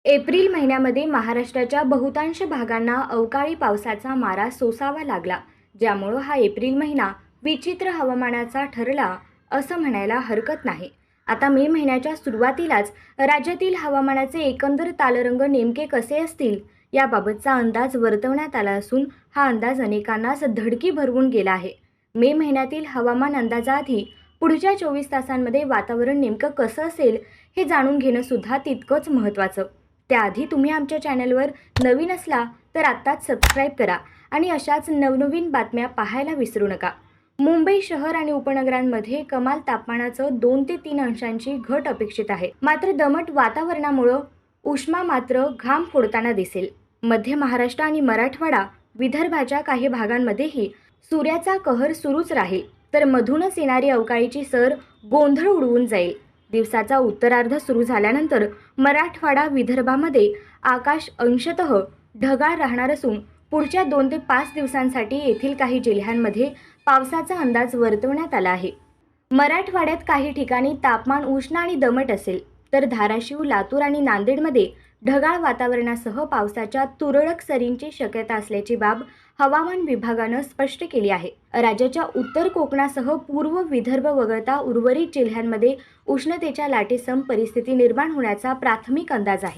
April महिन्यामध्ये महाराष्ट्राच्या बहुतांश भागांना अवकाळी पावसाचा मारा सोसावा लागला, ज्यामुळे हा एप्रिल महिना विचित्र हवामानाचा ठरला असं म्हणायला हरकत नाही. आता मे महिन्याच्या सुरुवातीलाच राज्यातील हवामानाचे एकंदर तालरंग नेमके कसे असतील याबाबतचा अंदाज वर्तवण्यात आला असून हा अंदाज अनेकांनाच धडकी भरवून गेला आहे. मे महिन्यातील हवामान अंदाजाआधी पुढच्या 24 तासांमध्ये वातावरण नेमकं कसं असेल हे जाणून घेणं सुद्धा तितकंच महत्त्वाचं. त्याआधी तुम्ही आमच्या चॅनलवर नवीन असला तर आत्ताच सबस्क्राईब करा आणि अशाच नवनवीन बातम्या पाहायला विसरू नका. मुंबई शहर आणि उपनगरांमध्ये कमाल तापमानाचं 2 ते 3 अंशांची घट अपेक्षित आहे. मात्र दमट वातावरणामुळे उष्मा मात्र घाम फोडताना दिसेल. मध्य महाराष्ट्र आणि मराठवाडा, विदर्भाच्या काही भागांमध्येही सूर्याचा कहर सुरूच राहील, तर मधूनच येणारी अवकाळीची सर गोंधळ उडवून जाईल. दिवसाचा उत्तरार्ध सुरू झाल्यानंतर मराठवाडा, विदर्भामध्ये आकाश अंशतः ढगाळ राहणार असून पुढच्या 2 ते 5 दिवसांसाठी येथील काही जिल्ह्यांमध्ये पावसाचा अंदाज वर्तवण्यात आला आहे. मराठवाड्यात काही ठिकाणी तापमान उष्ण आणि दमट असेल, तर धाराशिव, लातूर आणि नांदेडमध्ये ढगाळ वातावरणासह पावसाच्या तुरळक सरींची शक्यता असल्याची बाब हवामान विभागानं स्पष्ट केली आहे. राज्याच्या उत्तर कोकणासह पूर्व विदर्भ वगळता उर्वरित जिल्ह्यांमध्ये उष्णतेच्या लाटेसम परिस्थिती निर्माण होण्याचा प्राथमिक अंदाज आहे.